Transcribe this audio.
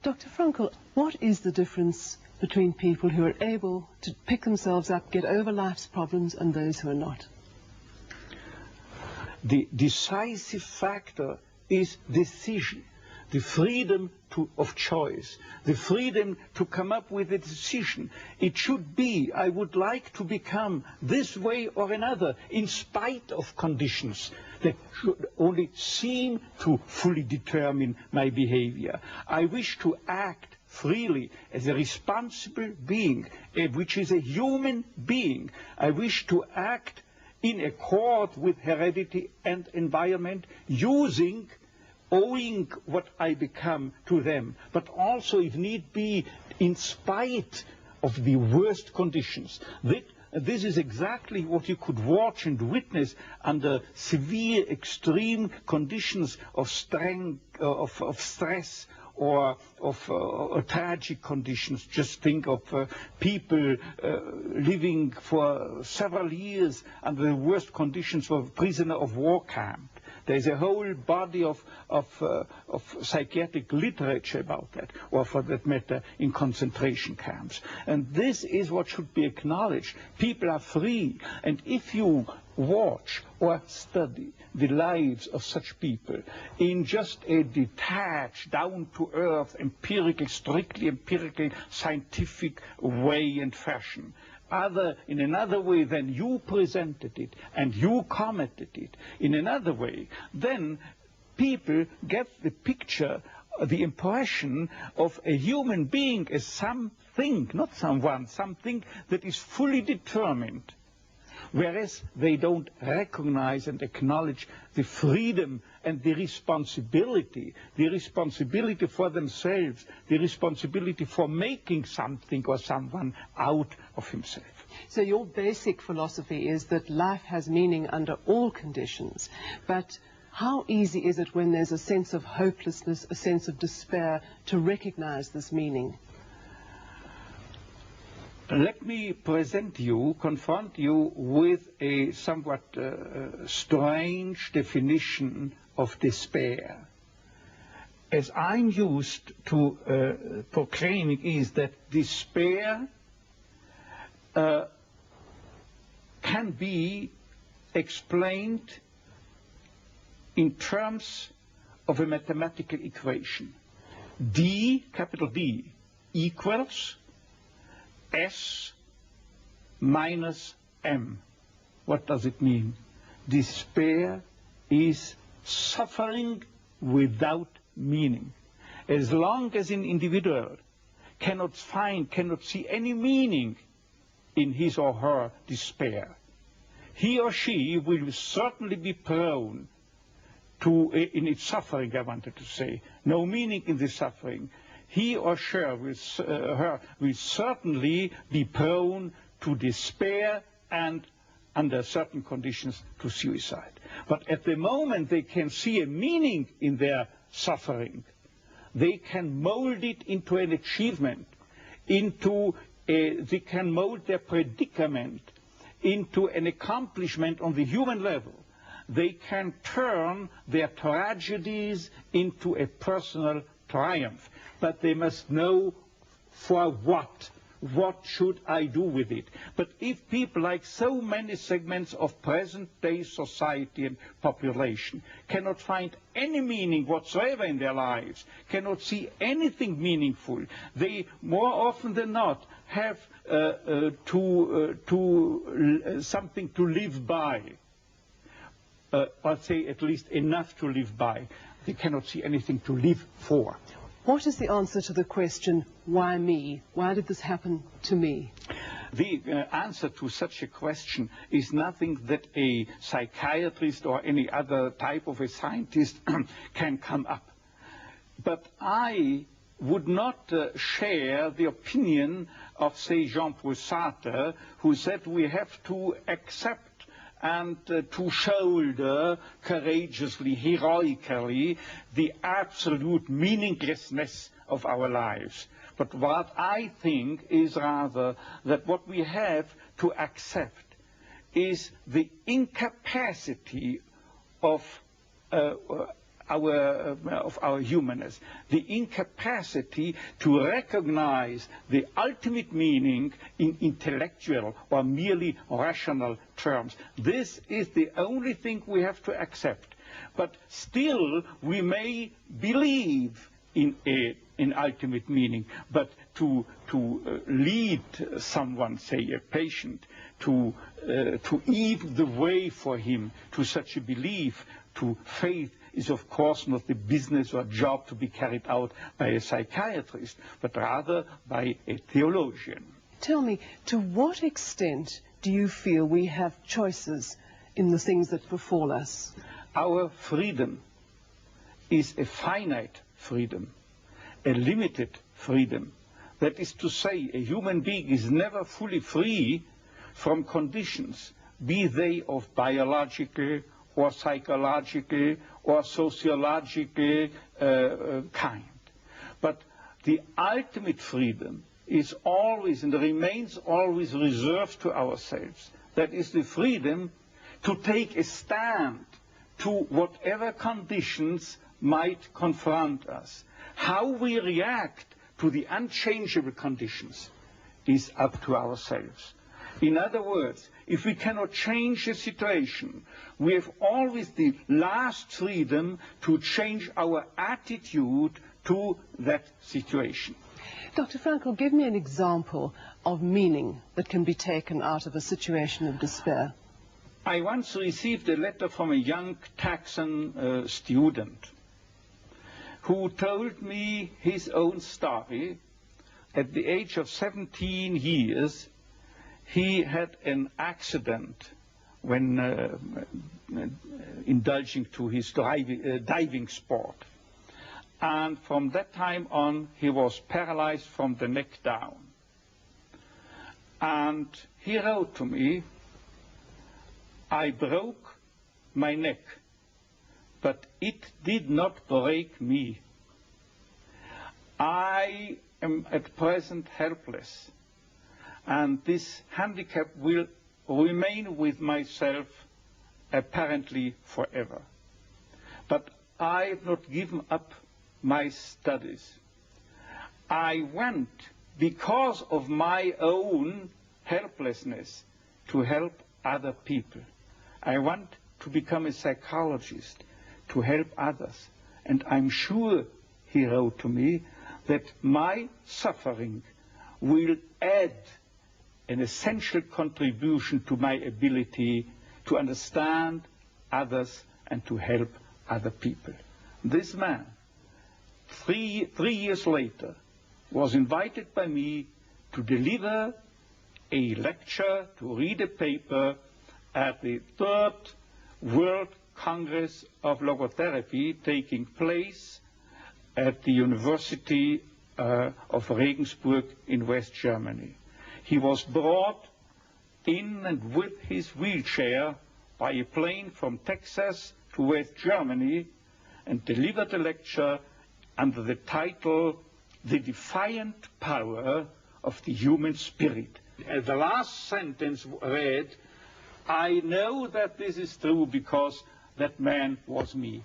Dr. Frankl, what is the difference between people who are able to pick themselves up, get over life's problems, and those who are not? The decisive factor is decision, the freedom of choice, the freedom to come up with a decision. It should be, I would like to become this way or another, in spite of conditions that should only seem to fully determine my behavior. I wish to act freely as a responsible being, which is a human being. I wish to act in accord with heredity and environment, owing what I become to them, but also, if need be, in spite of the worst conditions. This is exactly what you could watch and witness under severe, extreme conditions of stress, or of tragic conditions. Just think of people living for several years under the worst conditions of a prisoner of war camp. There's a whole body of psychiatric literature about that, or for that matter, in concentration camps. And this is what should be acknowledged. People are free, and if you watch or study the lives of such people in just a detached, down-to-earth, empirical, strictly empirical, scientific way and fashion, in another way than you presented it and you commented it, in another way, then people get the picture, the impression of a human being as something, not someone, something that is fully determined. Whereas they don't recognize and acknowledge the freedom and the responsibility for themselves, the responsibility for making something or someone out of himself. So your basic philosophy is that life has meaning under all conditions, but how easy is it when there's a sense of hopelessness, a sense of despair, to recognize this meaning? Let me confront you with a somewhat strange definition of despair. As I'm used to proclaiming is that despair can be explained in terms of a mathematical equation. D, capital D, equals S minus M. What does it mean? Despair is suffering without meaning. As long as an individual cannot see any meaning in his or her despair, he or she will certainly be prone to, in its suffering, I wanted to say, no meaning in the suffering. He or she will certainly be prone to despair and, under certain conditions, to suicide. But at the moment they can see a meaning in their suffering, they can mold it into an achievement, they can mold their predicament into an accomplishment on the human level. They can turn their tragedies into a personal triumph. But they must know for what. What should I do with it? But if people, like so many segments of present-day society and population, cannot find any meaning whatsoever in their lives, cannot see anything meaningful, they more often than not have something to live by, or say at least enough to live by. They cannot see anything to live for. What is the answer to the question, why me? Why did this happen to me? The answer to such a question is nothing that a psychiatrist or any other type of a scientist can come up. But I would not share the opinion of, say, Jean-Paul Sartre, who said we have to accept and to shoulder courageously, heroically, the absolute meaninglessness of our lives. But what I think is rather that what we have to accept is the incapacity of our humanness, the incapacity to recognize the ultimate meaning in intellectual or merely rational terms. This is the only thing we have to accept. But still, we may believe in an ultimate meaning, but to lead someone, say a patient, to even the way for him to such a belief, to faith, is of course not the business or job to be carried out by a psychiatrist, but rather by a theologian. Tell me, to what extent do you feel we have choices in the things that befall us? Our freedom is a finite freedom, a limited freedom. That is to say, a human being is never fully free from conditions, be they of biological or psychological or sociological kind. But the ultimate freedom is always and remains always reserved to ourselves. That is the freedom to take a stand to whatever conditions might confront us. How we react to the unchangeable conditions is up to ourselves. In other words, if we cannot change the situation, we have always the last freedom to change our attitude to that situation. Dr. Frankl, give me an example of meaning that can be taken out of a situation of despair. I once received a letter from a young Texan student who told me his own story. At the age of 17 years, he had an accident when indulging to his diving sport. And from that time on, he was paralyzed from the neck down. And he wrote to me, "I broke my neck, but it did not break me. I am at present helpless, and this handicap will remain with myself apparently forever. But I have not given up my studies. I want, because of my own helplessness, to help other people. I want to become a psychologist, to help others. And I'm sure," he wrote to me, "that my suffering will add an essential contribution to my ability to understand others and to help other people." This man, three years later, was invited by me to deliver a lecture, to read a paper at the 3rd World Congress of Logotherapy taking place at the University of Regensburg in West Germany. He was brought in and with his wheelchair by a plane from Texas to West Germany and delivered a lecture under the title, "The Defiant Power of the Human Spirit." The last sentence read, "I know that this is true because that man was me."